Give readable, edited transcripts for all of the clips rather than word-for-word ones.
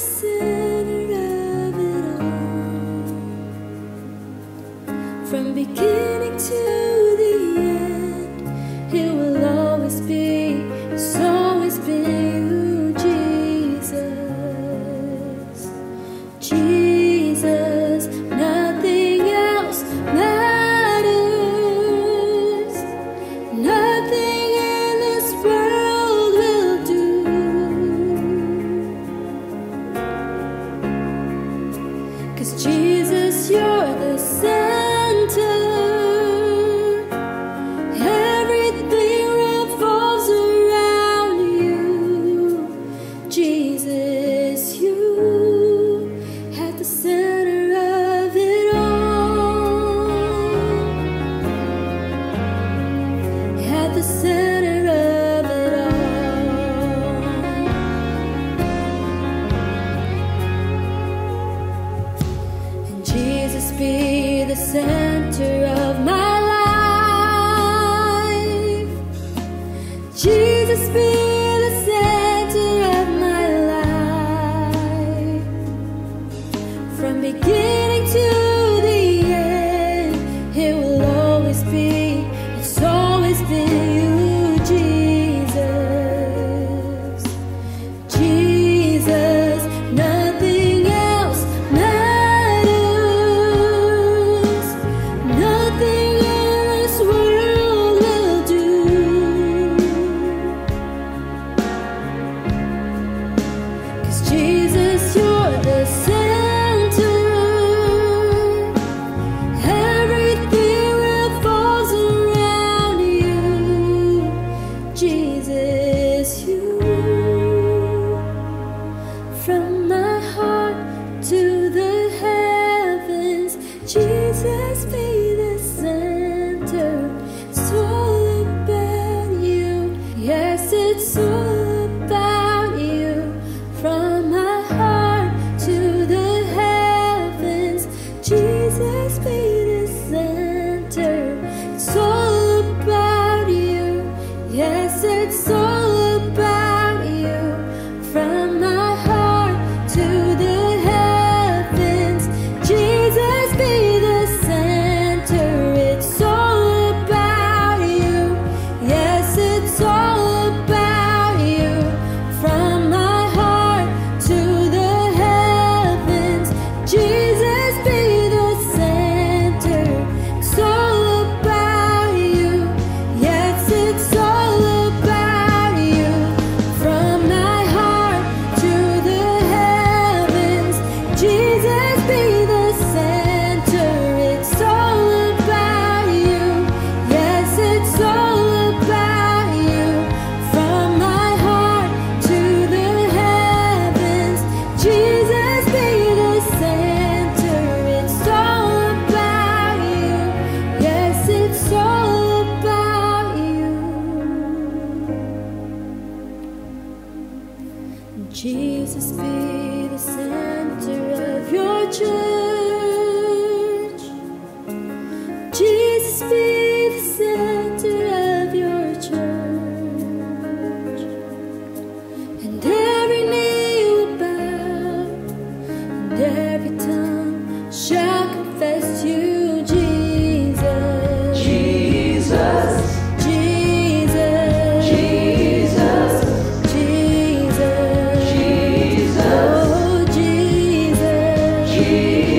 center of it all. From beginning to the end, it will always be, it's always been you, Jesus. Jesus, nothing else matters. Nothing in this world will do. 'Cause Jesus, you're the center. Everything revolves around you. Jesus, you at the center of it all. At the center of it all. And Jesus, be the center of my life. Jesus, be the center of my life. From beginning to the end, it will always be, it's always been you, Jesus. Jesus, nothing else matters. Nothing in this world will do. 'Cause Jesus, you're the center. Everything revolves around you. Jesus, you. From my heart to the heavens, Jesus, be the center. It's all about you. Yes, it's all about you. From my heart to the heavens, Jesus, be the center. It's all about you. Yes, it's all about you. From my heart to the heavens, Jesus, be the center. It's all about you. Yes, it's all about you. From my heart to the heavens, Jesus, be the center. It's all about you. Yes, it's all about you. From my heart to the heavens, Jesus, be the center. It's all about you. Yes, it's all about you. From my heart to the heavens, Jesus, be the center. It's all about you. Yes, it's all about you. Jesus, be the center of your church. Jesus, be the center of your church. And every knee will bow, and every tongue shall confess you, Jesus. Jesus, Jesus, Jesus, Jesus, Jesus, oh Jesus, Jesus.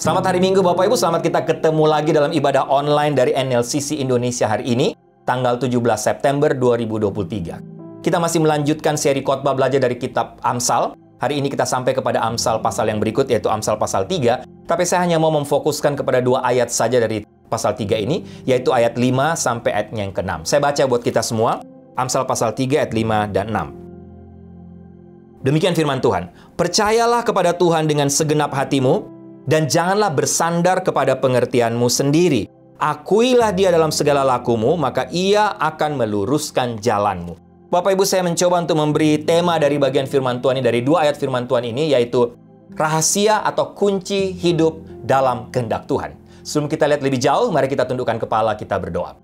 Selamat hari Minggu Bapak Ibu, selamat kita ketemu lagi dalam ibadah online dari NLCC Indonesia hari ini, tanggal 17 September 2023. Kita masih melanjutkan seri khotbah belajar dari kitab Amsal. Hari ini kita sampai kepada Amsal pasal yang berikut, yaitu Amsal pasal 3. Tapi saya hanya mau memfokuskan kepada 2 ayat saja dari pasal 3 ini, yaitu ayat 5 sampai ayatnya yang ke-6. Saya baca buat kita semua, Amsal pasal 3 ayat 5 dan 6. Demikian firman Tuhan, "Percayalah kepada Tuhan dengan segenap hatimu, dan janganlah bersandar kepada pengertianmu sendiri. Akuilah dia dalam segala lakumu, maka ia akan meluruskan jalanmu." Bapak Ibu, saya mencoba untuk memberi tema dari bagian firman Tuhan ini, dari 2 ayat firman Tuhan ini, yaitu rahasia atau kunci hidup dalam kehendak Tuhan. Sebelum kita lihat lebih jauh, mari kita tundukkan kepala, kita berdoa.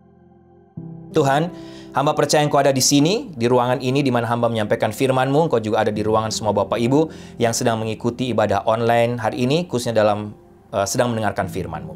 Tuhan, hamba percaya Engkau ada di sini, di ruangan ini di mana hamba menyampaikan firman-Mu. Engkau juga ada di ruangan semua Bapak Ibu yang sedang mengikuti ibadah online hari ini, khususnya dalam sedang mendengarkan firman-Mu.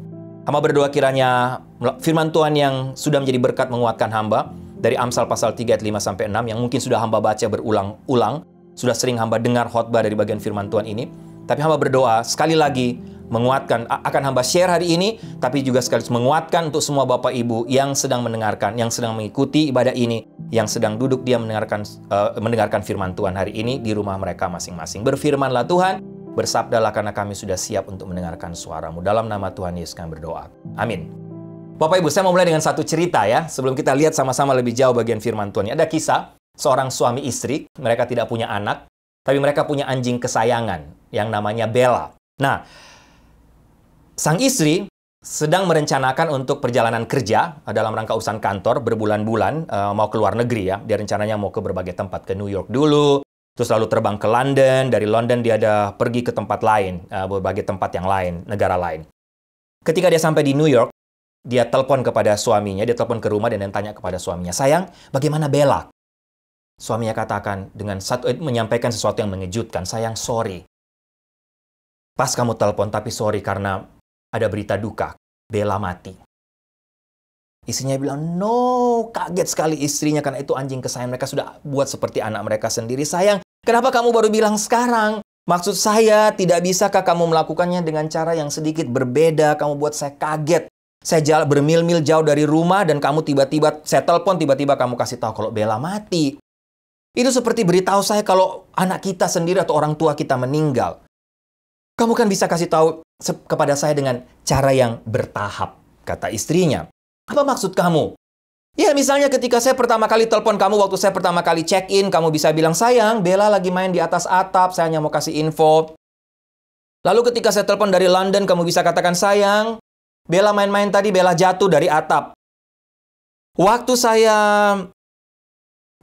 Hamba berdoa kiranya firman Tuhan yang sudah menjadi berkat menguatkan hamba, dari Amsal pasal 3 ayat 5 sampai 6, yang mungkin sudah hamba baca berulang-ulang, sudah sering hamba dengar khotbah dari bagian firman Tuhan ini. Tapi hamba berdoa sekali lagi menguatkan, akan hamba share hari ini, tapi juga sekaligus menguatkan untuk semua Bapak Ibu yang sedang mendengarkan, yang sedang mengikuti ibadah ini, yang sedang duduk diam mendengarkan firman Tuhan hari ini di rumah mereka masing-masing. Berfirmanlah Tuhan, bersabdalah karena kami sudah siap untuk mendengarkan suara-Mu. Dalam nama Tuhan Yesus kami berdoa. Amin. Bapak Ibu, saya mau mulai dengan satu cerita ya, sebelum kita lihat sama-sama lebih jauh bagian firman Tuhan. Ada kisah seorang suami istri, mereka tidak punya anak, tapi mereka punya anjing kesayangan yang namanya Bella. Nah, sang istri sedang merencanakan untuk perjalanan kerja dalam rangka urusan kantor berbulan-bulan, mau ke luar negeri ya. Dia rencananya mau ke berbagai tempat, ke New York dulu, terus lalu terbang ke London. Dari London dia ada pergi ke tempat lain, berbagai tempat yang lain, negara lain. Ketika dia sampai di New York, dia telepon kepada suaminya, dia telepon ke rumah dan tanya kepada suaminya, "Sayang, bagaimana Bella?" Suaminya katakan menyampaikan sesuatu yang mengejutkan, "Sayang, sorry. Pas kamu telepon, tapi sorry karena ada berita duka, Bella mati." Istrinya bilang, "No," kaget sekali istrinya karena itu anjing kesayangan mereka, sudah buat seperti anak mereka sendiri. "Sayang, kenapa kamu baru bilang sekarang? Maksud saya, tidak bisakah kamu melakukannya dengan cara yang sedikit berbeda? Kamu buat saya kaget. Saya jalan bermil-mil jauh dari rumah dan kamu tiba-tiba, saya telepon, tiba-tiba kamu kasih tahu kalau Bella mati. Itu seperti beritahu saya kalau anak kita sendiri atau orang tua kita meninggal. Kamu kan bisa kasih tahu kepada saya dengan cara yang bertahap," kata istrinya. "Apa maksud kamu?" "Ya, misalnya ketika saya pertama kali telepon kamu, waktu saya pertama kali check-in, kamu bisa bilang, 'Sayang, Bella lagi main di atas atap, saya hanya mau kasih info.' Lalu ketika saya telepon dari London, kamu bisa katakan, 'Sayang, Bella main-main tadi, Bella jatuh dari atap.' Waktu saya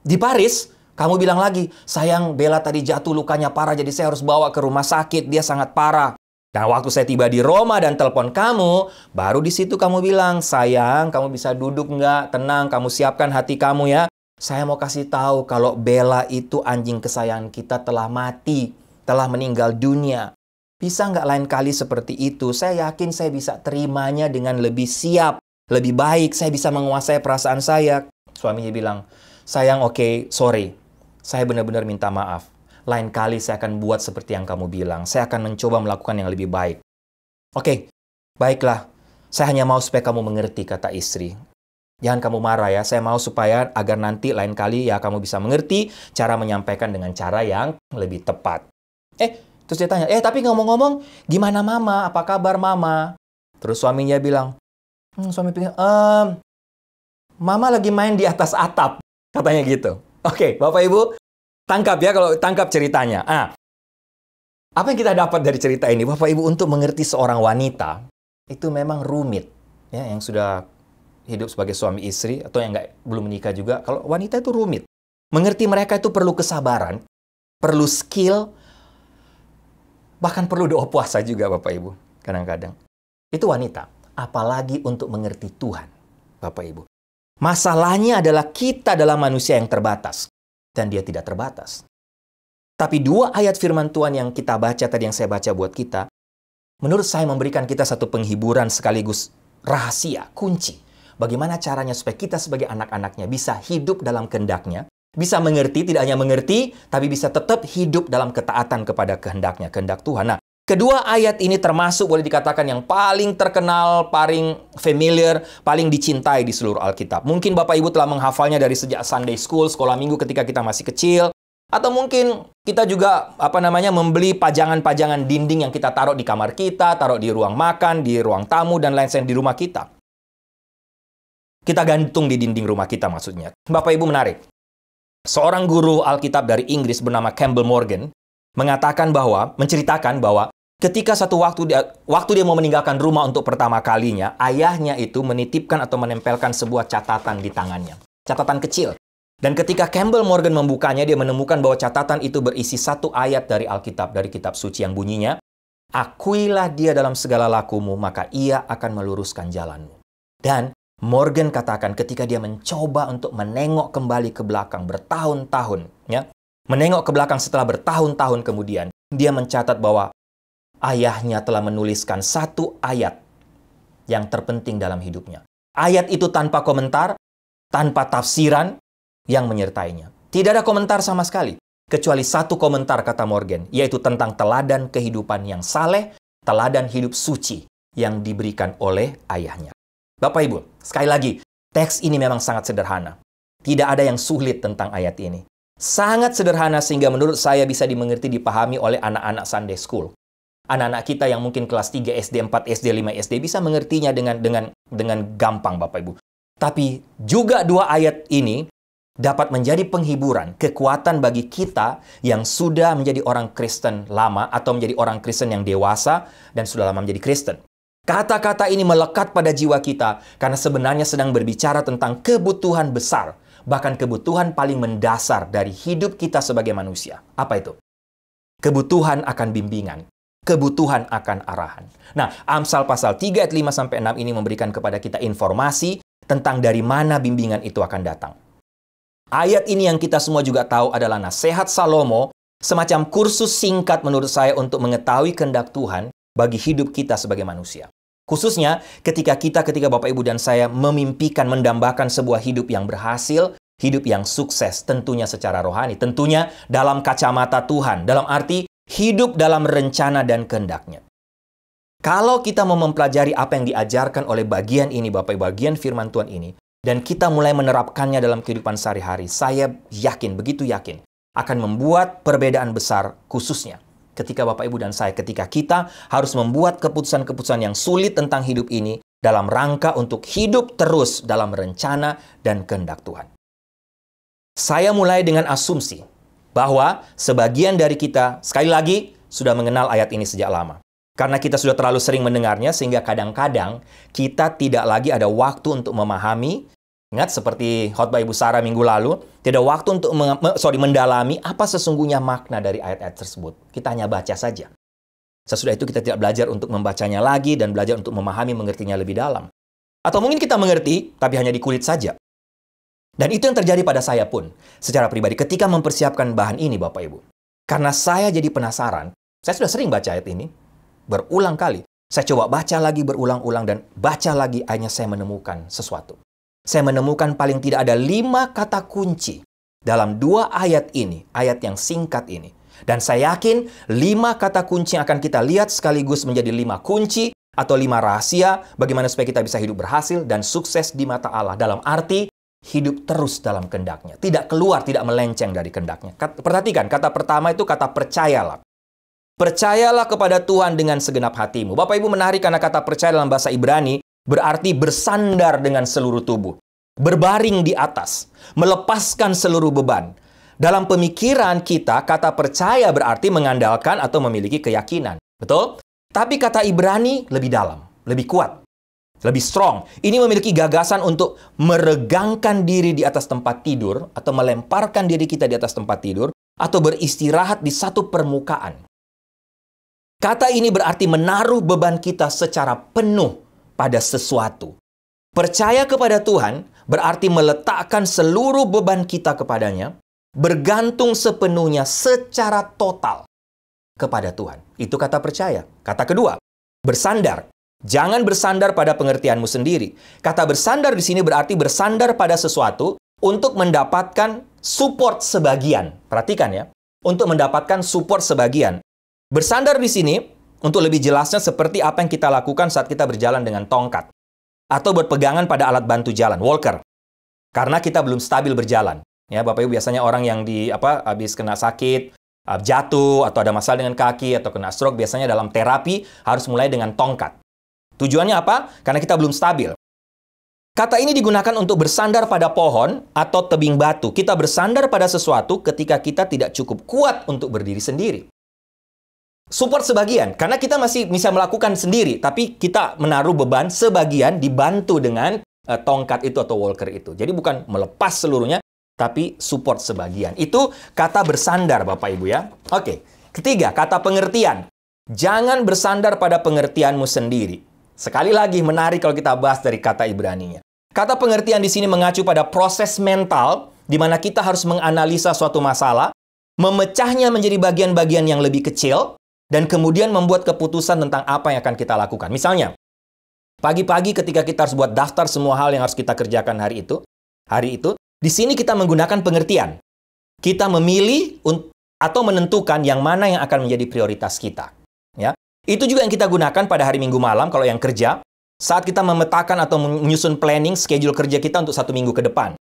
di Paris, kamu bilang lagi, 'Sayang, Bella tadi jatuh, lukanya parah, jadi saya harus bawa ke rumah sakit, dia sangat parah.' Dan waktu saya tiba di Roma dan telepon kamu, baru di situ kamu bilang, 'Sayang, kamu bisa duduk nggak? Tenang, kamu siapkan hati kamu ya. Saya mau kasih tahu kalau Bella itu anjing kesayangan kita telah mati, telah meninggal dunia. Bisa nggak lain kali seperti itu? Saya yakin saya bisa terimanya dengan lebih siap, lebih baik. Saya bisa menguasai perasaan saya.' Suaminya bilang, 'Sayang, oke, sorry. Saya benar-benar minta maaf. Lain kali saya akan buat seperti yang kamu bilang. Saya akan mencoba melakukan yang lebih baik.' 'Oke, baiklah. Saya hanya mau supaya kamu mengerti,' kata istri. 'Jangan kamu marah ya. Saya mau supaya agar nanti lain kali ya kamu bisa mengerti cara menyampaikan dengan cara yang lebih tepat.' Terus dia tanya, tapi ngomong-ngomong, gimana mama? Apa kabar mama?" Terus suaminya bilang, suami pikir, "Mama lagi main di atas atap," katanya gitu. Oke, Bapak Ibu, tangkap ya, kalau tangkap ceritanya. Apa yang kita dapat dari cerita ini? Bapak Ibu, untuk mengerti seorang wanita, itu memang rumit. Ya, yang sudah hidup sebagai suami istri, atau yang belum menikah juga, kalau wanita itu rumit. Mengerti mereka itu perlu kesabaran, perlu skill, bahkan perlu doa puasa juga Bapak Ibu. Kadang-kadang. Itu wanita. Apalagi untuk mengerti Tuhan, Bapak Ibu. Masalahnya adalah kita adalah manusia yang terbatas. Dan dia tidak terbatas. Tapi 2 ayat firman Tuhan yang kita baca tadi, yang saya baca buat kita, menurut saya memberikan kita satu penghiburan sekaligus rahasia, kunci. Bagaimana caranya supaya kita sebagai anak-anaknya bisa hidup dalam kehendak-Nya, Bisa mengerti, tidak hanya mengerti, tapi bisa tetap hidup dalam ketaatan kepada kehendak Tuhan. Nah, kedua ayat ini termasuk boleh dikatakan yang paling terkenal, paling familiar, paling dicintai di seluruh Alkitab. Mungkin Bapak Ibu telah menghafalnya dari sejak Sunday School, sekolah minggu ketika kita masih kecil. Atau mungkin kita juga membeli pajangan-pajangan dinding yang kita taruh di kamar kita, taruh di ruang makan, di ruang tamu, dan lain-lain di rumah kita. Kita gantung di dinding rumah kita maksudnya. Bapak Ibu menarik. Seorang guru Alkitab dari Inggris bernama Campbell Morgan menceritakan bahwa ketika satu waktu dia mau meninggalkan rumah untuk pertama kalinya, ayahnya itu menitipkan atau menempelkan sebuah catatan di tangannya. Catatan kecil. Dan ketika Campbell Morgan membukanya, dia menemukan bahwa catatan itu berisi satu ayat dari Alkitab, dari kitab suci yang bunyinya, "Akuilah dia dalam segala lakumu, maka ia akan meluruskan jalanmu." Dan Morgan katakan ketika dia mencoba untuk menengok kembali ke belakang bertahun-tahun, menengok ke belakang setelah bertahun-tahun kemudian, dia mencatat bahwa ayahnya telah menuliskan satu ayat yang terpenting dalam hidupnya. Ayat itu tanpa komentar, tanpa tafsiran, yang menyertainya. Tidak ada komentar sama sekali, kecuali satu komentar kata Morgan, yaitu tentang teladan kehidupan yang saleh, teladan hidup suci yang diberikan oleh ayahnya. Bapak Ibu, sekali lagi, teks ini memang sangat sederhana. Tidak ada yang sulit tentang ayat ini. Sangat sederhana sehingga menurut saya bisa dimengerti, dipahami oleh anak-anak Sunday School. Anak-anak kita yang mungkin kelas 3 SD, 4 SD, 5 SD bisa mengertinya dengan gampang Bapak Ibu. Tapi juga dua ayat ini dapat menjadi penghiburan, kekuatan bagi kita yang sudah menjadi orang Kristen lama atau menjadi orang Kristen yang dewasa dan sudah lama menjadi Kristen. Kata-kata ini melekat pada jiwa kita karena sebenarnya sedang berbicara tentang kebutuhan besar, bahkan kebutuhan paling mendasar dari hidup kita sebagai manusia. Apa itu? Kebutuhan akan bimbingan, kebutuhan akan arahan. Nah, Amsal pasal 3 ayat 5-6 ini memberikan kepada kita informasi tentang dari mana bimbingan itu akan datang. Ayat ini yang kita semua juga tahu adalah nasihat Salomo, semacam kursus singkat menurut saya untuk mengetahui kehendak Tuhan bagi hidup kita sebagai manusia. Khususnya ketika Bapak Ibu dan saya memimpikan, mendambakan sebuah hidup yang berhasil, hidup yang sukses, tentunya secara rohani, tentunya dalam kacamata Tuhan, dalam arti hidup dalam rencana dan kehendak-Nya. Kalau kita mau mempelajari apa yang diajarkan oleh bagian ini, Bapak Ibu, bagian firman Tuhan ini, dan kita mulai menerapkannya dalam kehidupan sehari-hari, saya yakin, begitu yakin, akan membuat perbedaan besar khususnya ketika Bapak Ibu dan saya, ketika kita harus membuat keputusan-keputusan yang sulit tentang hidup ini dalam rangka untuk hidup terus dalam rencana dan kehendak Tuhan. Saya mulai dengan asumsi bahwa sebagian dari kita, sekali lagi, sudah mengenal ayat ini sejak lama. Karena kita sudah terlalu sering mendengarnya, sehingga kadang-kadang kita tidak lagi ada waktu untuk memahami. Ingat seperti khotbah Ibu Sarah minggu lalu, tidak ada waktu untuk mendalami apa sesungguhnya makna dari ayat-ayat tersebut. Kita hanya baca saja. Sesudah itu kita tidak belajar untuk membacanya lagi dan belajar untuk memahami, mengertinya lebih dalam. Atau mungkin kita mengerti, tapi hanya di kulit saja. Dan itu yang terjadi pada saya pun, secara pribadi, ketika mempersiapkan bahan ini, Bapak Ibu. Karena saya jadi penasaran, saya sudah sering baca ayat ini, berulang kali. Saya coba baca lagi berulang-ulang dan baca lagi, akhirnya saya menemukan sesuatu. Saya menemukan paling tidak ada 5 kata kunci dalam 2 ayat ini, ayat yang singkat ini. Dan saya yakin 5 kata kunci yang akan kita lihat sekaligus menjadi 5 kunci atau 5 rahasia bagaimana supaya kita bisa hidup berhasil dan sukses di mata Allah. Dalam arti hidup terus dalam kehendak-Nya. Tidak keluar, tidak melenceng dari kehendak-Nya. Perhatikan, kata pertama itu kata percayalah. Percayalah kepada Tuhan dengan segenap hatimu. Bapak Ibu menarik karena kata percaya dalam bahasa Ibrani berarti bersandar dengan seluruh tubuh. Berbaring di atas. Melepaskan seluruh beban. Dalam pemikiran kita, kata percaya berarti mengandalkan atau memiliki keyakinan. Betul? Tapi kata Ibrani lebih dalam, lebih kuat, lebih strong. Ini memiliki gagasan untuk meregangkan diri di atas tempat tidur atau melemparkan diri kita di atas tempat tidur atau beristirahat di satu permukaan. Kata ini berarti menaruh beban kita secara penuh pada sesuatu. Percaya kepada Tuhan berarti meletakkan seluruh beban kita kepadanya, bergantung sepenuhnya secara total kepada Tuhan. Itu kata percaya. Kata kedua, bersandar. Jangan bersandar pada pengertianmu sendiri. Kata bersandar di sini berarti bersandar pada sesuatu untuk mendapatkan support sebagian. Perhatikan ya, untuk mendapatkan support sebagian. Bersandar di sini, untuk lebih jelasnya seperti apa yang kita lakukan saat kita berjalan dengan tongkat. Atau berpegangan pada alat bantu jalan, walker. Karena kita belum stabil berjalan. Ya, Bapak Ibu, biasanya orang yang habis kena sakit, jatuh, atau ada masalah dengan kaki, atau kena stroke, biasanya dalam terapi harus mulai dengan tongkat. Tujuannya apa? Karena kita belum stabil. Kata ini digunakan untuk bersandar pada pohon atau tebing batu. Kita bersandar pada sesuatu ketika kita tidak cukup kuat untuk berdiri sendiri. Support sebagian, karena kita masih bisa melakukan sendiri, tapi kita menaruh beban sebagian dibantu dengan tongkat itu atau walker itu. Jadi bukan melepas seluruhnya, tapi support sebagian. Itu kata bersandar, Bapak Ibu ya. Oke. Ketiga, kata pengertian. Jangan bersandar pada pengertianmu sendiri. Sekali lagi menarik kalau kita bahas dari kata Ibraninya. Kata pengertian di sini mengacu pada proses mental di mana kita harus menganalisa suatu masalah, memecahnya menjadi bagian-bagian yang lebih kecil, dan kemudian membuat keputusan tentang apa yang akan kita lakukan. Misalnya, pagi-pagi ketika kita harus buat daftar semua hal yang harus kita kerjakan hari itu, di sini kita menggunakan pengertian. Kita memilih atau menentukan yang mana yang akan menjadi prioritas kita. Ya. Itu juga yang kita gunakan pada hari Minggu malam kalau yang kerja, saat kita memetakan atau menyusun planning schedule kerja kita untuk 1 minggu ke depan.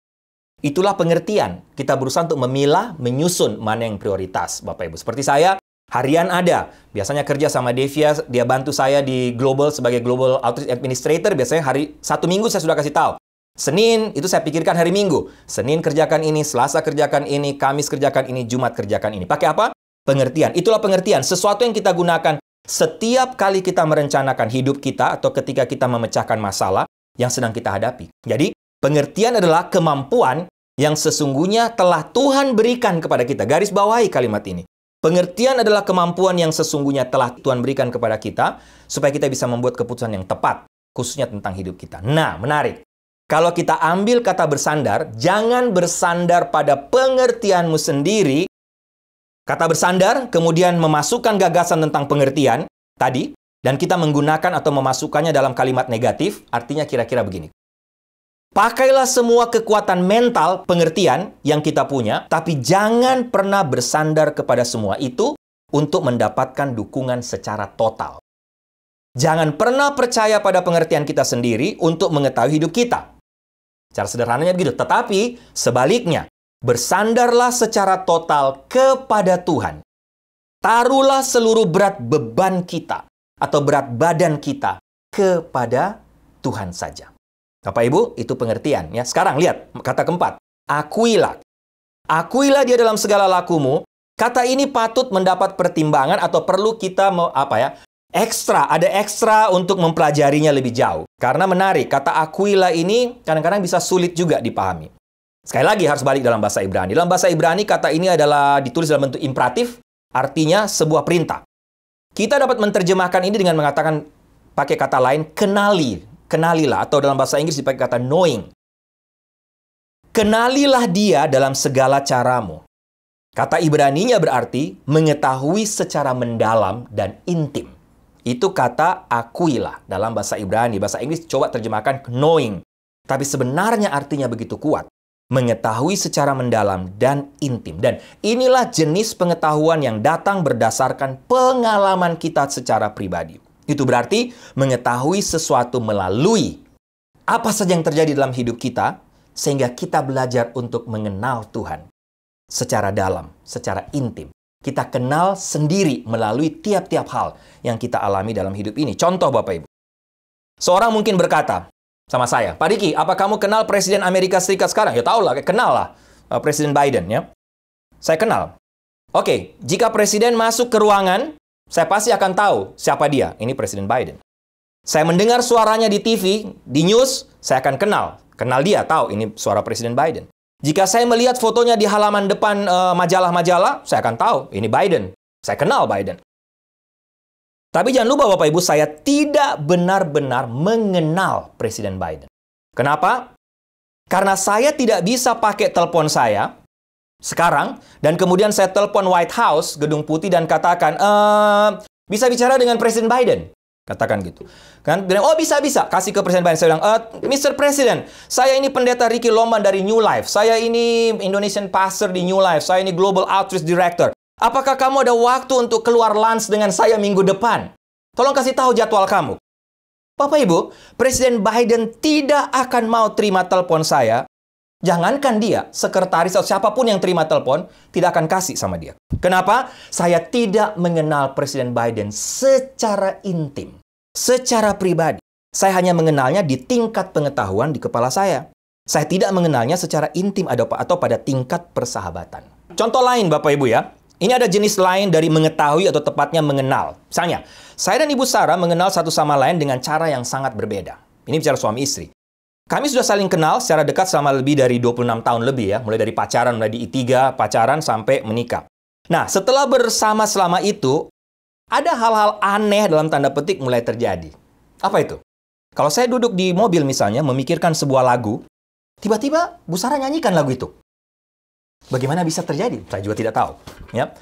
Itulah pengertian. Kita berusaha untuk memilah, menyusun mana yang prioritas, Bapak Ibu. Seperti saya, harian ada. Biasanya kerja sama Devia, dia bantu saya di Global sebagai Global Outreach Administrator. Biasanya 1 minggu saya sudah kasih tahu. Senin, itu saya pikirkan hari Minggu. Senin kerjakan ini, Selasa kerjakan ini, Kamis kerjakan ini, Jumat kerjakan ini. Pakai apa? Pengertian. Itulah pengertian. Sesuatu yang kita gunakan setiap kali kita merencanakan hidup kita atau ketika kita memecahkan masalah yang sedang kita hadapi. Jadi, pengertian adalah kemampuan yang sesungguhnya telah Tuhan berikan kepada kita. Garis bawahi kalimat ini. Pengertian adalah kemampuan yang sesungguhnya telah Tuhan berikan kepada kita supaya kita bisa membuat keputusan yang tepat, khususnya tentang hidup kita. Nah, menarik. Kalau kita ambil kata bersandar, jangan bersandar pada pengertianmu sendiri. Kata bersandar kemudian memasukkan gagasan tentang pengertian tadi, dan kita menggunakan atau memasukkannya dalam kalimat negatif, artinya kira-kira begini. Pakailah semua kekuatan mental pengertian yang kita punya, tapi jangan pernah bersandar kepada semua itu untuk mendapatkan dukungan secara total. Jangan pernah percaya pada pengertian kita sendiri untuk mengetahui hidup kita. Cara sederhananya begitu. Tetapi sebaliknya, bersandarlah secara total kepada Tuhan. Taruhlah seluruh berat beban kita atau berat badan kita kepada Tuhan saja. Bapak Ibu, itu pengertian ya. Sekarang lihat kata keempat. Akuilah. Akuilah dia dalam segala lakumu. Kata ini patut mendapat pertimbangan atau perlu kita ada ekstra untuk mempelajarinya lebih jauh. Karena menarik, kata akuilah ini kadang-kadang bisa sulit juga dipahami. Sekali lagi harus balik dalam bahasa Ibrani. Dalam bahasa Ibrani kata ini adalah ditulis dalam bentuk imperatif, artinya sebuah perintah. Kita dapat menerjemahkan ini dengan mengatakan pakai kata lain, kenalilah, atau dalam bahasa Inggris dipakai kata knowing. Kenalilah dia dalam segala caramu. Kata Ibraninya berarti mengetahui secara mendalam dan intim. Itu kata akuilah dalam bahasa Ibrani. Bahasa Inggris coba terjemahkan knowing. Tapi sebenarnya artinya begitu kuat. Mengetahui secara mendalam dan intim. Dan inilah jenis pengetahuan yang datang berdasarkan pengalaman kita secara pribadi. Itu berarti mengetahui sesuatu melalui apa saja yang terjadi dalam hidup kita, sehingga kita belajar untuk mengenal Tuhan secara dalam, secara intim. Kita kenal sendiri melalui tiap-tiap hal yang kita alami dalam hidup ini. Contoh Bapak Ibu. Seorang mungkin berkata sama saya, Pak Diki, apa kamu kenal Presiden Amerika Serikat sekarang? Ya tahu lah, kenal lah Presiden Biden ya. Saya kenal. Oke, jika Presiden masuk ke ruangan, saya pasti akan tahu siapa dia. Ini Presiden Biden. Saya mendengar suaranya di TV, di news, saya akan kenal dia, tahu ini suara Presiden Biden. Jika saya melihat fotonya di halaman depan majalah-majalah, saya akan tahu ini Biden. Saya kenal Biden. Tapi jangan lupa Bapak Ibu, saya tidak benar-benar mengenal Presiden Biden. Kenapa? Karena saya tidak bisa pakai telepon saya sekarang, dan kemudian saya telepon White House, Gedung Putih, dan katakan, bisa bicara dengan Presiden Biden. Katakan gitu. Kan, bilang, oh bisa, kasih ke Presiden Biden. Saya bilang, Mr. President, saya ini pendeta Ricky Lomban dari New Life. Saya ini Indonesian Pastor di New Life. Saya ini Global Outreach Director. Apakah kamu ada waktu untuk keluar lunch dengan saya minggu depan? Tolong kasih tahu jadwal kamu. Bapak Ibu, Presiden Biden tidak akan mau terima telepon saya. Jangankan dia, sekretaris atau siapapun yang terima telepon, tidak akan kasih sama dia. Kenapa? Saya tidak mengenal Presiden Biden secara intim, secara pribadi. Saya hanya mengenalnya di tingkat pengetahuan di kepala saya. Saya tidak mengenalnya secara intim atau pada tingkat persahabatan. Contoh lain, Bapak Ibu ya. Ini ada jenis lain dari mengetahui atau tepatnya mengenal. Misalnya, saya dan Ibu Sarah mengenal satu sama lain dengan cara yang sangat berbeda. Ini bicara suami istri. Kami sudah saling kenal secara dekat selama lebih dari 26 tahun lebih ya. Mulai dari pacaran, mulai di I3, pacaran sampai menikah. Nah, setelah bersama selama itu, ada hal-hal aneh dalam tanda petik mulai terjadi. Apa itu? Kalau saya duduk di mobil misalnya, memikirkan sebuah lagu, tiba-tiba Bu Sarah nyanyikan lagu itu. Bagaimana bisa terjadi? Saya juga tidak tahu. Ya.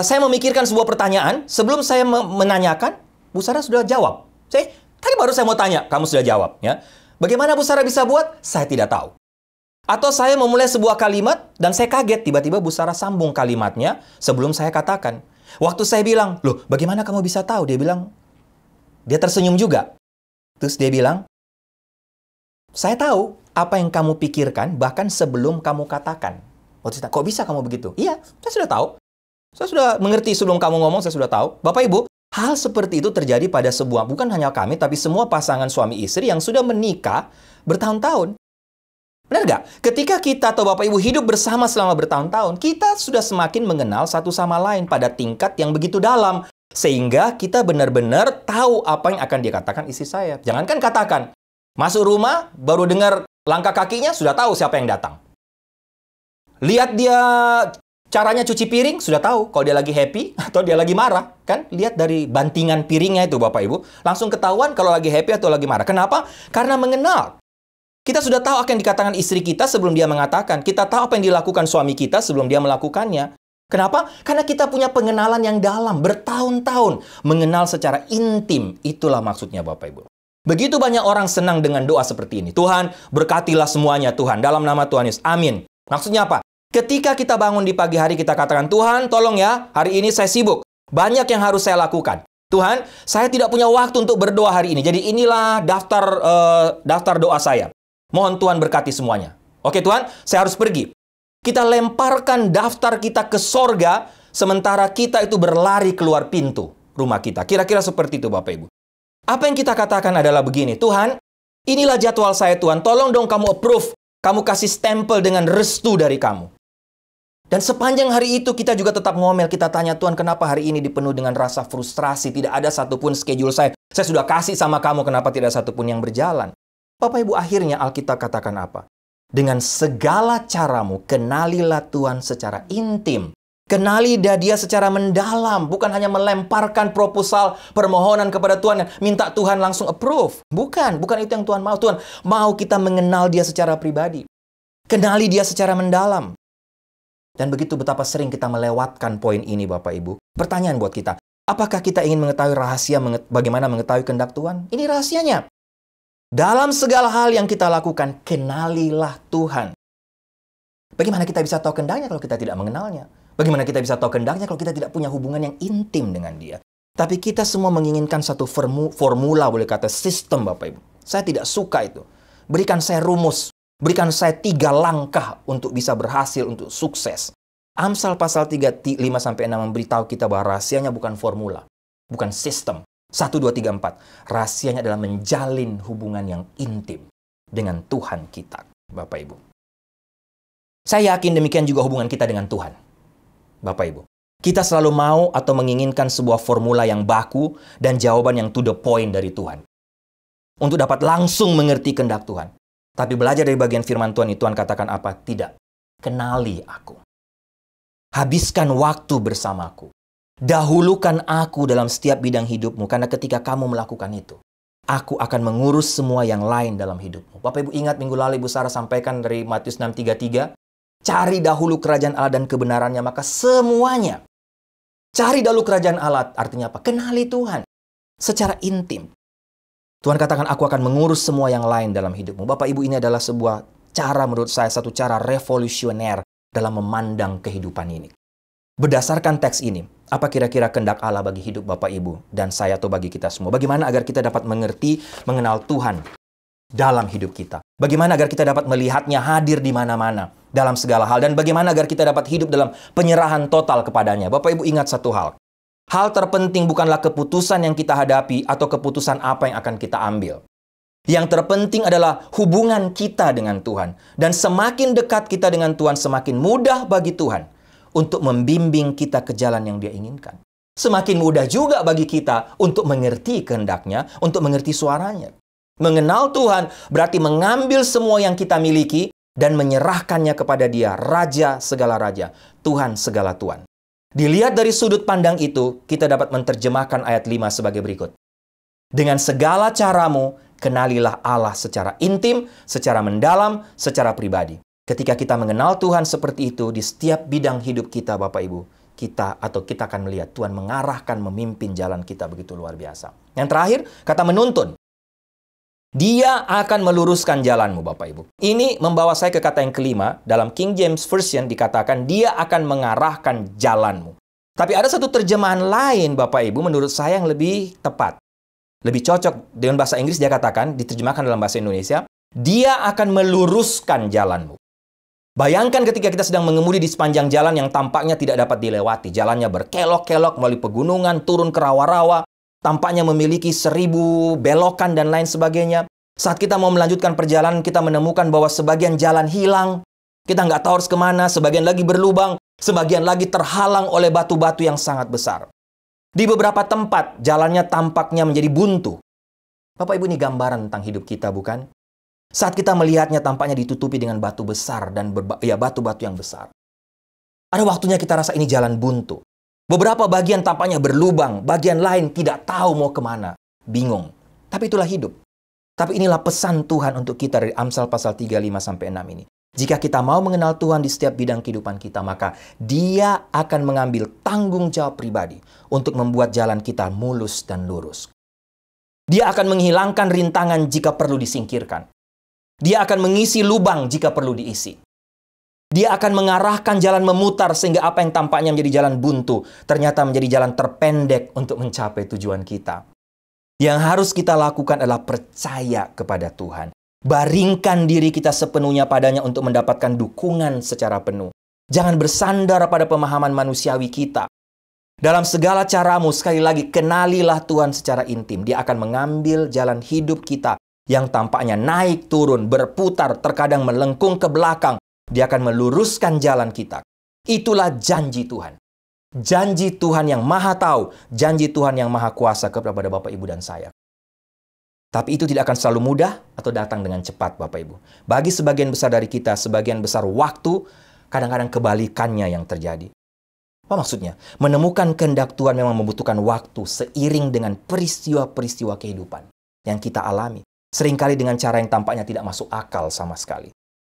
Saya memikirkan sebuah pertanyaan, sebelum saya menanyakan, Bu Sarah sudah jawab. Tadi baru saya mau tanya, kamu sudah jawab. Ya. Bagaimana Bu Sarah bisa buat? Saya tidak tahu. Atau saya memulai sebuah kalimat, dan saya kaget, tiba-tiba Bu Sarah sambung kalimatnya sebelum saya katakan. Waktu saya bilang, loh bagaimana kamu bisa tahu? Dia bilang, dia tersenyum juga. Terus dia bilang, saya tahu apa yang kamu pikirkan bahkan sebelum kamu katakan. Kok bisa kamu begitu? Iya, saya sudah tahu. Saya sudah mengerti sebelum kamu ngomong, saya sudah tahu. Bapak Ibu, hal seperti itu terjadi pada sebuah, bukan hanya kami, tapi semua pasangan suami istri yang sudah menikah bertahun-tahun. Benar nggak? Ketika kita atau Bapak Ibu hidup bersama selama bertahun-tahun, kita sudah semakin mengenal satu sama lain pada tingkat yang begitu dalam. Sehingga kita benar-benar tahu apa yang akan dikatakan istri saya. Jangankan katakan, masuk rumah, baru dengar langkah kakinya, sudah tahu siapa yang datang. Lihat dia caranya cuci piring, sudah tahu kalau dia lagi happy atau dia lagi marah. Kan lihat dari bantingan piringnya itu Bapak Ibu. Langsung ketahuan kalau lagi happy atau lagi marah. Kenapa? Karena mengenal. Kita sudah tahu apa yang dikatakan istri kita sebelum dia mengatakan. Kita tahu apa yang dilakukan suami kita sebelum dia melakukannya. Kenapa? Karena kita punya pengenalan yang dalam, bertahun-tahun. Mengenal secara intim, itulah maksudnya Bapak Ibu. Begitu banyak orang senang dengan doa seperti ini. Tuhan, berkatilah semuanya Tuhan, dalam nama Tuhan Yesus. Amin. Maksudnya apa? Ketika kita bangun di pagi hari, kita katakan, Tuhan, tolong ya, hari ini saya sibuk. Banyak yang harus saya lakukan. Tuhan, saya tidak punya waktu untuk berdoa hari ini. Jadi inilah daftar doa saya. Mohon Tuhan berkati semuanya. Oke Tuhan, saya harus pergi. Kita lemparkan daftar kita ke sorga, sementara kita itu berlari keluar pintu rumah kita. Kira-kira seperti itu Bapak Ibu. Apa yang kita katakan adalah begini, Tuhan, inilah jadwal saya Tuhan, tolong dong kamu approve, kamu kasih stempel dengan restu dari kamu. Dan sepanjang hari itu kita juga tetap ngomel, kita tanya Tuhan kenapa hari ini dipenuhi dengan rasa frustrasi, tidak ada satupun schedule saya sudah kasih sama kamu, kenapa tidak satupun yang berjalan. Bapak Ibu, akhirnya Alkitab katakan apa? Dengan segala caramu, kenalilah Tuhan secara intim. Kenali dia secara mendalam. Bukan hanya melemparkan proposal permohonan kepada Tuhan. Minta Tuhan langsung approve. Bukan itu yang Tuhan mau. Tuhan mau kita mengenal dia secara pribadi. Kenali dia secara mendalam. Dan begitu betapa sering kita melewatkan poin ini Bapak Ibu. Pertanyaan buat kita. Apakah kita ingin mengetahui rahasia bagaimana mengetahui kehendak Tuhan? Ini rahasianya. Dalam segala hal yang kita lakukan, kenalilah Tuhan. Bagaimana kita bisa tahu kehendaknya kalau kita tidak mengenalnya? Bagaimana kita bisa tahu kehendaknya kalau kita tidak punya hubungan yang intim dengan dia? Tapi kita semua menginginkan satu formula, boleh kata sistem Bapak Ibu. Saya tidak suka itu. Berikan saya rumus. Berikan saya 3 langkah untuk bisa berhasil, untuk sukses. Amsal pasal 3, 5-6 memberitahu kita bahwa rahasianya bukan formula. Bukan sistem. 1, 2, 3, 4. Rahasianya adalah menjalin hubungan yang intim dengan Tuhan kita, Bapak Ibu. Saya yakin demikian juga hubungan kita dengan Tuhan, Bapak Ibu. Kita selalu mau atau menginginkan sebuah formula yang baku dan jawaban yang to the point dari Tuhan. Untuk dapat langsung mengerti kehendak Tuhan. Tapi belajar dari bagian firman Tuhan, Tuhan katakan apa? Tidak. Kenali aku. Habiskan waktu bersamaku. Dahulukan aku dalam setiap bidang hidupmu, karena ketika kamu melakukan itu, aku akan mengurus semua yang lain dalam hidupmu. Bapak Ibu ingat minggu lalu Ibu Sarah sampaikan dari Matius 6:33, cari dahulu kerajaan Allah dan kebenarannya, maka semuanya. Cari dahulu kerajaan Allah, artinya apa? Kenali Tuhan. secara intim. Tuhan katakan, aku akan mengurus semua yang lain dalam hidupmu. Bapak Ibu, ini adalah sebuah cara, menurut saya, satu cara revolusioner dalam memandang kehidupan ini. Berdasarkan teks ini, apa kira-kira kehendak Allah bagi hidup Bapak Ibu dan saya atau bagi kita semua? Bagaimana agar kita dapat mengerti, mengenal Tuhan dalam hidup kita? Bagaimana agar kita dapat melihatnya hadir di mana-mana dalam segala hal? Dan bagaimana agar kita dapat hidup dalam penyerahan total kepadanya? Bapak Ibu, ingat satu hal. Hal terpenting bukanlah keputusan yang kita hadapi atau keputusan apa yang akan kita ambil. Yang terpenting adalah hubungan kita dengan Tuhan. Dan semakin dekat kita dengan Tuhan, semakin mudah bagi Tuhan untuk membimbing kita ke jalan yang Dia inginkan. Semakin mudah juga bagi kita untuk mengerti kehendaknya, untuk mengerti suaranya. Mengenal Tuhan berarti mengambil semua yang kita miliki dan menyerahkannya kepada Dia, Raja segala raja, Tuhan segala Tuhan. Dilihat dari sudut pandang itu, kita dapat menerjemahkan ayat 5 sebagai berikut. Dengan segala caramu, kenalilah Allah secara intim, secara mendalam, secara pribadi. Ketika kita mengenal Tuhan seperti itu, di setiap bidang hidup kita, Bapak Ibu, kita akan melihat Tuhan mengarahkan, memimpin jalan kita begitu luar biasa. Yang terakhir, kata menuntun. Dia akan meluruskan jalanmu, Bapak Ibu. Ini membawa saya ke kata yang kelima. Dalam King James Version dikatakan, dia akan mengarahkan jalanmu. Tapi ada satu terjemahan lain, Bapak Ibu, menurut saya yang lebih tepat. Lebih cocok dengan bahasa Inggris, dia katakan, diterjemahkan dalam bahasa Indonesia, dia akan meluruskan jalanmu. Bayangkan ketika kita sedang mengemudi di sepanjang jalan yang tampaknya tidak dapat dilewati. Jalannya berkelok-kelok melalui pegunungan, turun ke rawa-rawa. Tampaknya memiliki 1000 belokan dan lain sebagainya. Saat kita mau melanjutkan perjalanan, kita menemukan bahwa sebagian jalan hilang. Kita nggak tahu harus kemana, sebagian lagi berlubang, sebagian lagi terhalang oleh batu-batu yang sangat besar. Di beberapa tempat, jalannya tampaknya menjadi buntu. Bapak Ibu, ini gambaran tentang hidup kita, bukan? Saat kita melihatnya, tampaknya ditutupi dengan batu besar dan batu-batu yang besar. Ada waktunya kita rasa ini jalan buntu. Beberapa bagian tampaknya berlubang, bagian lain tidak tahu mau kemana, bingung. Tapi itulah hidup. Tapi inilah pesan Tuhan untuk kita dari Amsal pasal 35-6 ini. Jika kita mau mengenal Tuhan di setiap bidang kehidupan kita, maka Dia akan mengambil tanggung jawab pribadi untuk membuat jalan kita mulus dan lurus. Dia akan menghilangkan rintangan jika perlu disingkirkan. Dia akan mengisi lubang jika perlu diisi. Dia akan mengarahkan jalan memutar sehingga apa yang tampaknya menjadi jalan buntu ternyata menjadi jalan terpendek untuk mencapai tujuan kita. Yang harus kita lakukan adalah percaya kepada Tuhan. Baringkan diri kita sepenuhnya padanya untuk mendapatkan dukungan secara penuh. Jangan bersandar pada pemahaman manusiawi kita. Dalam segala caramu, sekali lagi, kenalilah Tuhan secara intim. Dia akan mengambil jalan hidup kita yang tampaknya naik turun, berputar, terkadang melengkung ke belakang. Dia akan meluruskan jalan kita. Itulah janji Tuhan. Janji Tuhan yang maha tahu. Janji Tuhan yang maha kuasa kepada Bapak, Ibu, dan saya. Tapi itu tidak akan selalu mudah atau datang dengan cepat, Bapak, Ibu. Bagi sebagian besar dari kita, sebagian besar waktu, kadang-kadang kebalikannya yang terjadi. Apa maksudnya? Menemukan kehendak Tuhan memang membutuhkan waktu seiring dengan peristiwa-peristiwa kehidupan yang kita alami. Seringkali dengan cara yang tampaknya tidak masuk akal sama sekali.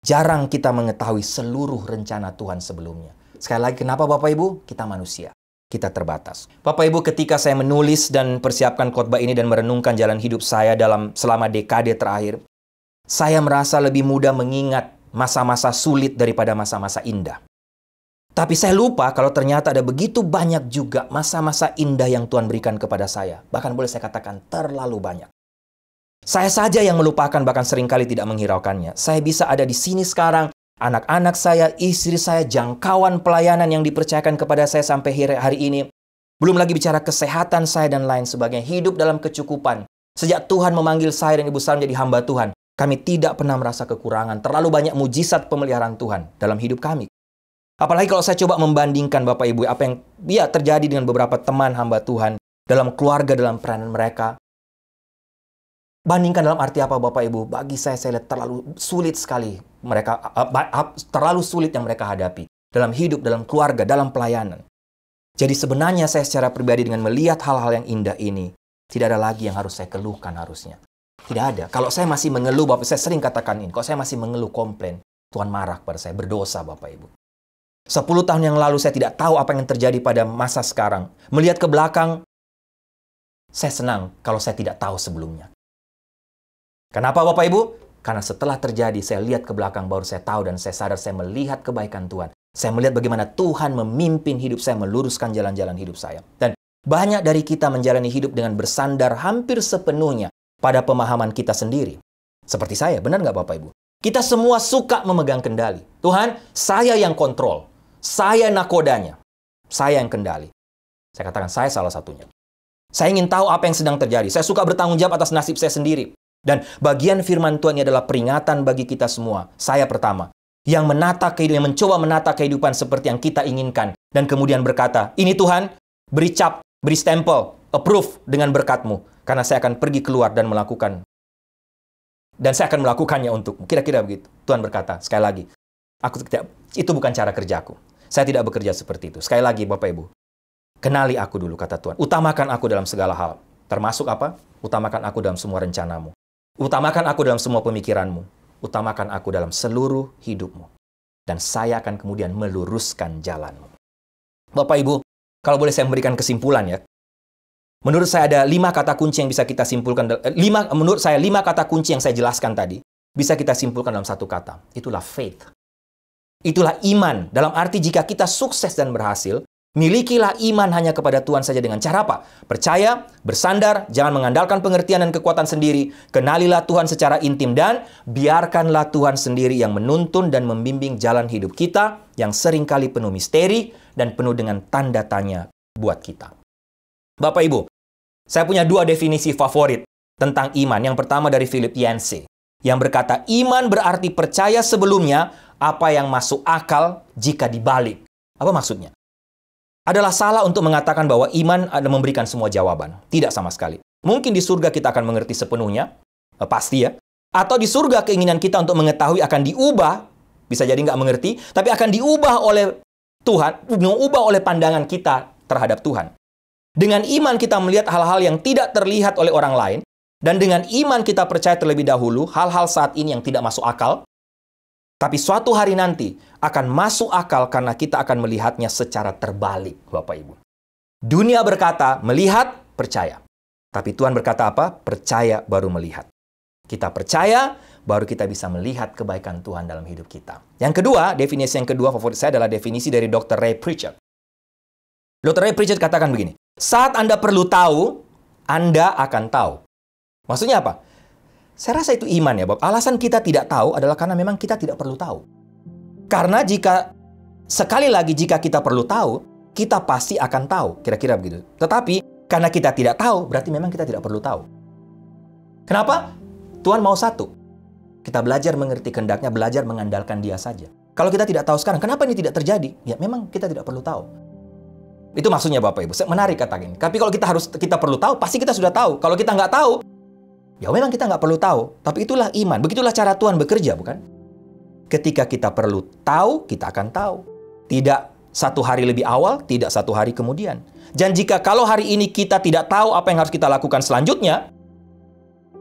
Jarang kita mengetahui seluruh rencana Tuhan sebelumnya. Sekali lagi, kenapa Bapak Ibu? Kita manusia. Kita terbatas. Bapak Ibu, ketika saya menulis dan persiapkan khotbah ini dan merenungkan jalan hidup saya selama dekade terakhir, saya merasa lebih mudah mengingat masa-masa sulit daripada masa-masa indah. Tapi saya lupa kalau ternyata ada begitu banyak juga masa-masa indah yang Tuhan berikan kepada saya. Bahkan boleh saya katakan terlalu banyak. Saya saja yang melupakan, bahkan seringkali tidak menghiraukannya. Saya bisa ada di sini sekarang, anak-anak saya, istri saya, jangkauan pelayanan yang dipercayakan kepada saya sampai hari ini. Belum lagi bicara kesehatan saya dan lain sebagainya. Hidup dalam kecukupan. Sejak Tuhan memanggil saya dan Ibu Sarah menjadi hamba Tuhan, kami tidak pernah merasa kekurangan. Terlalu banyak mujizat pemeliharaan Tuhan dalam hidup kami. Apalagi kalau saya coba membandingkan Bapak Ibu, apa yang terjadi dengan beberapa teman hamba Tuhan dalam keluarga, dalam peranan mereka. Bandingkan dalam arti apa Bapak Ibu? Bagi saya lihat terlalu sulit sekali mereka, terlalu sulit yang mereka hadapi dalam hidup, dalam keluarga, dalam pelayanan. Jadi sebenarnya saya secara pribadi dengan melihat hal-hal yang indah ini, tidak ada lagi yang harus saya keluhkan harusnya. Tidak ada. Kalau saya masih mengeluh, Bapak, saya sering katakan ini, kalau saya masih mengeluh komplain, Tuhan marah kepada saya, berdosa Bapak Ibu. 10 tahun yang lalu saya tidak tahu apa yang terjadi pada masa sekarang. Melihat ke belakang, Saya senang kalau saya tidak tahu sebelumnya. Kenapa Bapak Ibu? Karena setelah terjadi, saya lihat ke belakang, baru saya tahu dan saya sadar saya melihat kebaikan Tuhan. Saya melihat bagaimana Tuhan memimpin hidup saya, meluruskan jalan-jalan hidup saya. Dan banyak dari kita menjalani hidup dengan bersandar hampir sepenuhnya pada pemahaman kita sendiri. Seperti saya, benar nggak Bapak Ibu? Kita semua suka memegang kendali. Tuhan, saya yang kontrol. Saya nakodanya. Saya yang kendali. Saya katakan, saya salah satunya. Saya ingin tahu apa yang sedang terjadi. Saya suka bertanggung jawab atas nasib saya sendiri. Dan bagian firman Tuhan ini adalah peringatan bagi kita semua. Saya pertama, yang menata kehidupan, yang mencoba menata kehidupan seperti yang kita inginkan. Dan kemudian berkata, ini Tuhan, beri cap, beri stempel, approve dengan berkat-Mu. Karena saya akan pergi keluar dan melakukan. Dan saya akan melakukannya untukmu. Kira-kira begitu. Tuhan berkata, sekali lagi, itu bukan cara kerjaku. Saya tidak bekerja seperti itu. Sekali lagi, Bapak Ibu, kenali aku dulu, kata Tuhan. Utamakan aku dalam segala hal. Termasuk apa? Utamakan aku dalam semua rencanamu. Utamakan aku dalam semua pemikiranmu. Utamakan aku dalam seluruh hidupmu. Dan saya akan kemudian meluruskan jalanmu. Bapak Ibu, kalau boleh saya memberikan kesimpulan ya. Menurut saya ada 5 kata kunci yang bisa kita simpulkan. Menurut saya 5 kata kunci yang saya jelaskan tadi bisa kita simpulkan dalam satu kata. Itulah faith. Itulah iman. Dalam arti jika kita sukses dan berhasil, milikilah iman hanya kepada Tuhan saja dengan cara apa? Percaya, bersandar, jangan mengandalkan pengertian dan kekuatan sendiri. Kenalilah Tuhan secara intim dan biarkanlah Tuhan sendiri yang menuntun dan membimbing jalan hidup kita yang seringkali penuh misteri dan penuh dengan tanda tanya buat kita. Bapak Ibu, saya punya 2 definisi favorit tentang iman. Yang pertama dari Philip Yancey, yang berkata, iman berarti percaya sebelumnya apa yang masuk akal jika dibalik. Apa maksudnya? Adalah salah untuk mengatakan bahwa iman ada memberikan semua jawaban. Tidak sama sekali. Mungkin di surga kita akan mengerti sepenuhnya, pasti ya. Atau di surga keinginan kita untuk mengetahui akan diubah, bisa jadi nggak mengerti, tapi akan diubah oleh Tuhan, diubah oleh pandangan kita terhadap Tuhan. Dengan iman kita melihat hal-hal yang tidak terlihat oleh orang lain, dan dengan iman kita percaya terlebih dahulu hal-hal saat ini yang tidak masuk akal, tapi suatu hari nanti akan masuk akal karena kita akan melihatnya secara terbalik, Bapak Ibu. Dunia berkata, melihat, percaya. Tapi Tuhan berkata apa? Percaya baru melihat. Kita percaya, baru kita bisa melihat kebaikan Tuhan dalam hidup kita. Yang kedua, definisi yang kedua favorit saya adalah definisi dari Dr. Ray Pritchard. Dr. Ray Pritchard katakan begini, saat Anda perlu tahu, Anda akan tahu. Maksudnya apa? Saya rasa itu iman ya, Bob. Alasan kita tidak tahu adalah karena memang kita tidak perlu tahu. Karena sekali lagi jika kita perlu tahu, kita pasti akan tahu. Kira-kira begitu. Tetapi, karena kita tidak tahu, berarti memang kita tidak perlu tahu. Kenapa? Tuhan mau satu. Kita belajar mengerti kehendaknya, belajar mengandalkan Dia saja. Kalau kita tidak tahu sekarang, kenapa ini tidak terjadi? Ya memang kita tidak perlu tahu. Itu maksudnya Bapak Ibu. Menarik kata ini. Tapi kalau kita perlu tahu, pasti kita sudah tahu. Kalau kita nggak tahu, ya memang kita nggak perlu tahu. Tapi itulah iman. Begitulah cara Tuhan bekerja, bukan? Ketika kita perlu tahu, kita akan tahu. Tidak satu hari lebih awal, tidak satu hari kemudian. Dan jika kalau hari ini kita tidak tahu apa yang harus kita lakukan selanjutnya,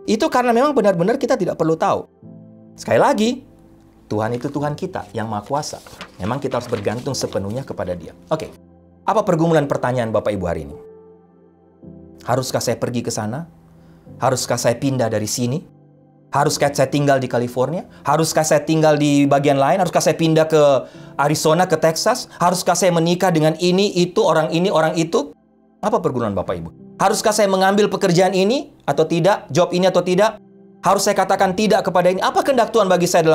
itu karena memang benar-benar kita tidak perlu tahu. Sekali lagi, Tuhan itu Tuhan kita yang Maha Kuasa. Memang kita harus bergantung sepenuhnya kepada Dia. Oke. Apa pergumulan pertanyaan Bapak Ibu hari ini? Haruskah saya pergi ke sana? Haruskah saya pindah dari sini? Haruskah saya tinggal di California? Haruskah saya tinggal di bagian lain? Haruskah saya pindah ke Arizona, ke Texas? Haruskah saya menikah dengan ini, orang itu? Apa pergumulan Bapak Ibu? Haruskah saya mengambil pekerjaan ini atau tidak? Job ini atau tidak? Harus saya katakan tidak kepada ini? Apa kehendak Tuhan bagi saya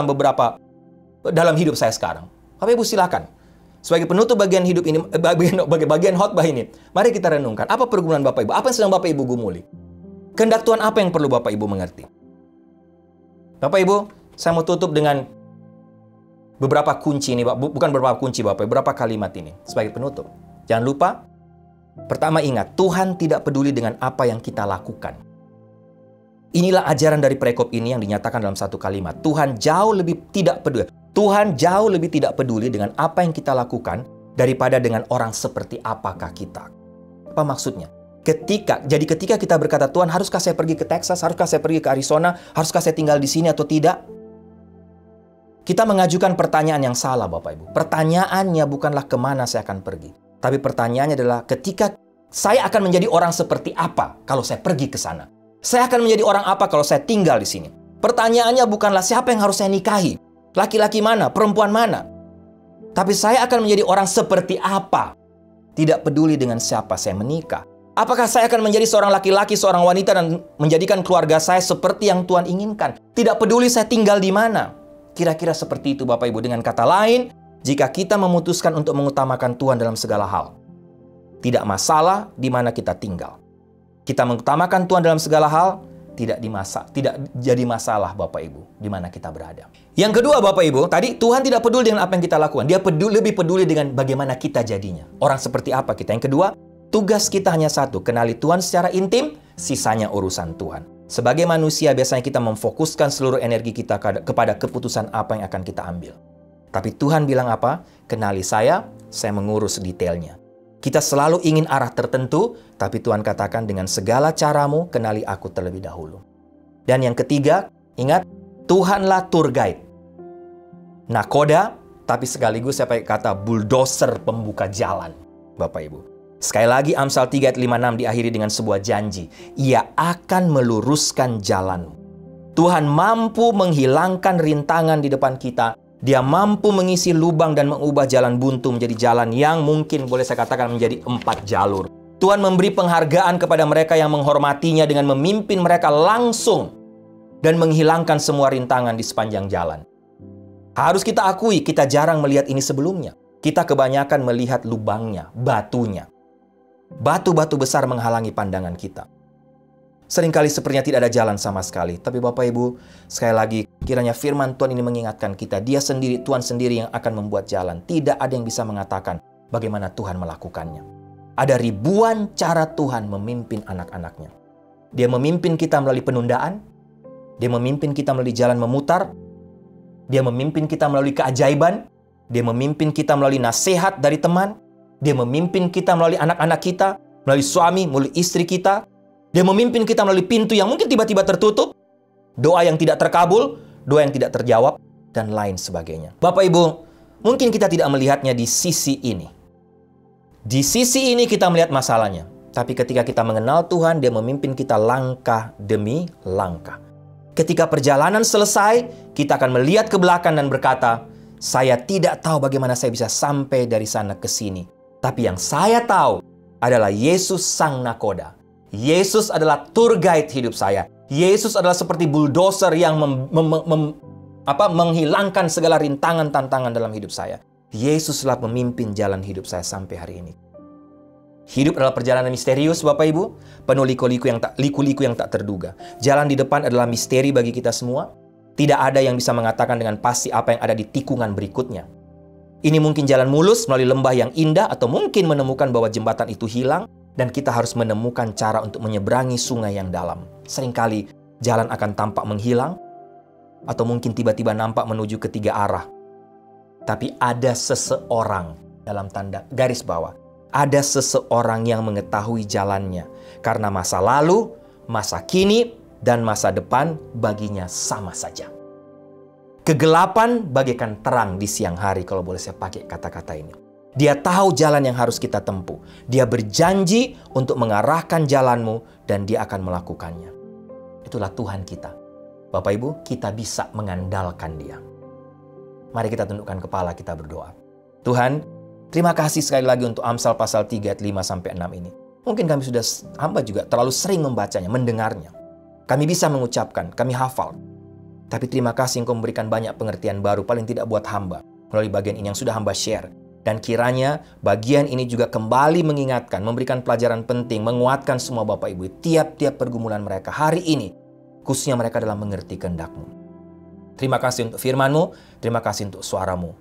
dalam hidup saya sekarang? Bapak Ibu silakan. Sebagai penutup bagian hidup ini, bagian khotbah ini, mari kita renungkan. Apa pergumulan Bapak Ibu? Apa yang sedang Bapak Ibu gumuli? Kehendak Tuhan apa yang perlu Bapak Ibu mengerti? Bapak Ibu, saya mau tutup dengan beberapa kunci ini, bukan beberapa kunci Bapak Ibu, beberapa kalimat ini sebagai penutup. Jangan lupa, pertama ingat, Tuhan tidak peduli dengan apa yang kita lakukan. Inilah ajaran dari perekop ini yang dinyatakan dalam satu kalimat. Tuhan jauh lebih tidak peduli. Tuhan jauh lebih tidak peduli dengan apa yang kita lakukan daripada dengan orang seperti apakah kita. Apa maksudnya? Ketika kita berkata, Tuhan, haruskah saya pergi ke Texas? Haruskah saya pergi ke Arizona? Haruskah saya tinggal di sini atau tidak? Kita mengajukan pertanyaan yang salah, Bapak Ibu. Pertanyaannya bukanlah kemana saya akan pergi. Tapi pertanyaannya adalah ketika Saya akan menjadi orang seperti apa kalau saya pergi ke sana? Saya akan menjadi orang apa kalau saya tinggal di sini? Pertanyaannya bukanlah siapa yang harus saya nikahi, laki-laki mana, perempuan mana. Tapi saya akan menjadi orang seperti apa? Tidak peduli dengan siapa saya menikah. Apakah saya akan menjadi seorang laki-laki, seorang wanita dan menjadikan keluarga saya seperti yang Tuhan inginkan? Tidak peduli saya tinggal di mana. Kira-kira seperti itu Bapak Ibu. Dengan kata lain, jika kita memutuskan untuk mengutamakan Tuhan dalam segala hal, tidak masalah di mana kita tinggal. Kita mengutamakan Tuhan dalam segala hal, tidak jadi masalah Bapak Ibu di mana kita berada. Yang kedua Bapak Ibu, tadi Tuhan tidak peduli dengan apa yang kita lakukan. Dia lebih peduli dengan bagaimana kita jadinya. Orang seperti apa kita. Yang kedua, tugas kita hanya satu, kenali Tuhan secara intim, sisanya urusan Tuhan. Sebagai manusia biasanya kita memfokuskan seluruh energi kita kepada keputusan apa yang akan kita ambil. Tapi Tuhan bilang apa? Kenali saya mengurus detailnya. Kita selalu ingin arah tertentu, tapi Tuhan katakan dengan segala caramu, kenali aku terlebih dahulu. Dan yang ketiga, ingat, Tuhanlah tour guide. Nakoda, tapi sekaligus saya pakai kata bulldozer pembuka jalan, Bapak Ibu. Sekali lagi, Amsal 3 ayat 5-6 diakhiri dengan sebuah janji. Ia akan meluruskan jalanmu. Tuhan mampu menghilangkan rintangan di depan kita. Dia mampu mengisi lubang dan mengubah jalan buntu menjadi jalan yang mungkin boleh saya katakan menjadi 4 jalur. Tuhan memberi penghargaan kepada mereka yang menghormatinya dengan memimpin mereka langsung dan menghilangkan semua rintangan di sepanjang jalan. Harus kita akui, kita jarang melihat ini sebelumnya. Kita kebanyakan melihat lubangnya, batunya. Batu-batu besar menghalangi pandangan kita. Seringkali sepertinya tidak ada jalan sama sekali. Tapi Bapak Ibu, sekali lagi, kiranya firman Tuhan ini mengingatkan kita. Dia sendiri, Tuhan sendiri yang akan membuat jalan. Tidak ada yang bisa mengatakan bagaimana Tuhan melakukannya. Ada ribuan cara Tuhan memimpin anak-anaknya. Dia memimpin kita melalui penundaan. Dia memimpin kita melalui jalan memutar. Dia memimpin kita melalui keajaiban. Dia memimpin kita melalui nasihat dari teman. Dia memimpin kita melalui anak-anak kita, melalui suami, melalui istri kita. Dia memimpin kita melalui pintu yang mungkin tiba-tiba tertutup, doa yang tidak terkabul, doa yang tidak terjawab, dan lain sebagainya. Bapak Ibu, mungkin kita tidak melihatnya di sisi ini. Di sisi ini kita melihat masalahnya. Tapi ketika kita mengenal Tuhan, Dia memimpin kita langkah demi langkah. Ketika perjalanan selesai, kita akan melihat ke belakang dan berkata, saya tidak tahu bagaimana saya bisa sampai dari sana ke sini. Tapi yang saya tahu adalah Yesus Sang Nakoda. Yesus adalah tour guide hidup saya. Yesus adalah seperti bulldozer yang menghilangkan segala rintangan tantangan dalam hidup saya. Yesuslah pemimpin jalan hidup saya sampai hari ini. Hidup adalah perjalanan misterius, Bapak Ibu, penuh liku-liku yang tak terduga. Jalan di depan adalah misteri bagi kita semua. Tidak ada yang bisa mengatakan dengan pasti apa yang ada di tikungan berikutnya. Ini mungkin jalan mulus melalui lembah yang indah, atau mungkin menemukan bahwa jembatan itu hilang, dan kita harus menemukan cara untuk menyeberangi sungai yang dalam. Seringkali jalan akan tampak menghilang, atau mungkin tiba-tiba nampak menuju ke 3 arah. Tapi ada seseorang, dalam tanda garis bawah, ada seseorang yang mengetahui jalannya. Karena masa lalu, masa kini, dan masa depan baginya sama saja. Kegelapan bagaikan terang di siang hari, kalau boleh saya pakai kata-kata ini. Dia tahu jalan yang harus kita tempuh. Dia berjanji untuk mengarahkan jalanmu dan Dia akan melakukannya. Itulah Tuhan kita. Bapak Ibu, kita bisa mengandalkan Dia. Mari kita tundukkan kepala, kita berdoa. Tuhan, terima kasih sekali lagi untuk Amsal pasal 3 ayat 5-6 ini. Mungkin kami sudah, hamba juga terlalu sering membacanya, mendengarnya. Kami bisa mengucapkan, kami hafal. Tapi terima kasih Engkau memberikan banyak pengertian baru, paling tidak buat hamba, melalui bagian ini yang sudah hamba share. Dan kiranya bagian ini juga kembali mengingatkan, memberikan pelajaran penting, menguatkan semua Bapak Ibu, tiap-tiap pergumulan mereka hari ini, khususnya mereka dalam mengerti kehendak-Mu. Terima kasih untuk firman-Mu, terima kasih untuk suara-Mu.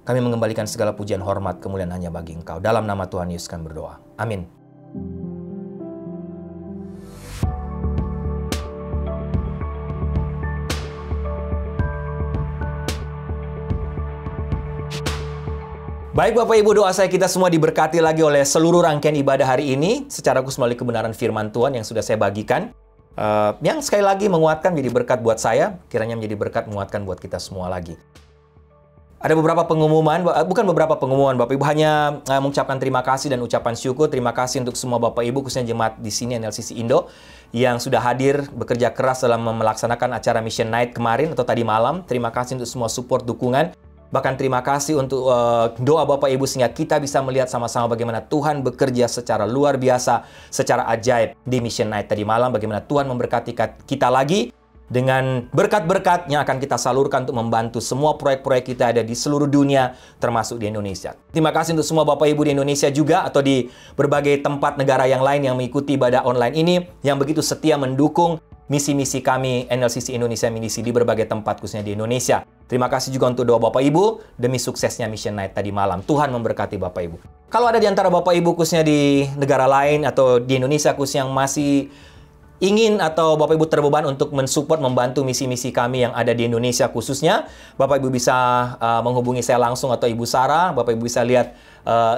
Kami mengembalikan segala pujian, hormat, kemuliaan hanya bagi Engkau. Dalam nama Tuhan Yesus kami berdoa. Amin. Baik Bapak Ibu, doa saya kita semua diberkati lagi oleh seluruh rangkaian ibadah hari ini secara khusus melalui kebenaran firman Tuhan yang sudah saya bagikan. Yang sekali lagi menguatkan, menjadi berkat buat saya, kiranya menjadi berkat menguatkan buat kita semua lagi. Ada beberapa pengumuman, bukan beberapa pengumuman Bapak Ibu, hanya mengucapkan terima kasih dan ucapan syukur. Terima kasih untuk semua Bapak Ibu, khususnya jemaat di sini NLCC Indo, yang sudah hadir bekerja keras dalam melaksanakan acara Mission Night kemarin atau tadi malam. Terima kasih untuk semua support, dukungan. Bahkan terima kasih untuk doa Bapak Ibu sehingga kita bisa melihat sama-sama bagaimana Tuhan bekerja secara luar biasa, secara ajaib di Mission Night tadi malam. Bagaimana Tuhan memberkati kita lagi dengan berkat-berkat yang akan kita salurkan untuk membantu semua proyek-proyek kita ada di seluruh dunia, termasuk di Indonesia. Terima kasih untuk semua Bapak Ibu di Indonesia juga, atau di berbagai tempat negara yang lain yang mengikuti ibadah online ini, yang begitu setia mendukung misi-misi kami NLCC Indonesia Ministry di berbagai tempat, khususnya di Indonesia. Terima kasih juga untuk doa Bapak Ibu demi suksesnya Mission Night tadi malam. Tuhan memberkati Bapak Ibu. Kalau ada di antara Bapak Ibu khususnya di negara lain atau di Indonesia khususnya yang masih ingin atau Bapak Ibu terbeban untuk mensupport, membantu misi-misi kami yang ada di Indonesia khususnya, Bapak Ibu bisa menghubungi saya langsung atau Ibu Sarah. Bapak Ibu bisa lihat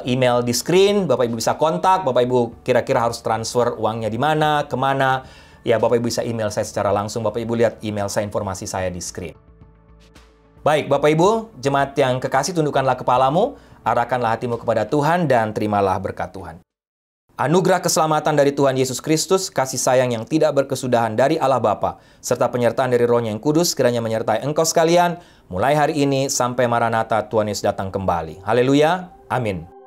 email di screen, Bapak Ibu bisa kontak, Bapak Ibu kira-kira harus transfer uangnya di mana, kemana, ya Bapak Ibu bisa email saya secara langsung. Bapak Ibu lihat email saya, informasi saya di screen. Baik, Bapak Ibu, jemaat yang kekasih, tundukkanlah kepalamu, arahkanlah hatimu kepada Tuhan, dan terimalah berkat Tuhan. Anugerah keselamatan dari Tuhan Yesus Kristus, kasih sayang yang tidak berkesudahan dari Allah Bapa, serta penyertaan dari Roh-Nya yang kudus, kiranya menyertai engkau sekalian, mulai hari ini sampai Maranatha Tuhan Yesus datang kembali. Haleluya, amin.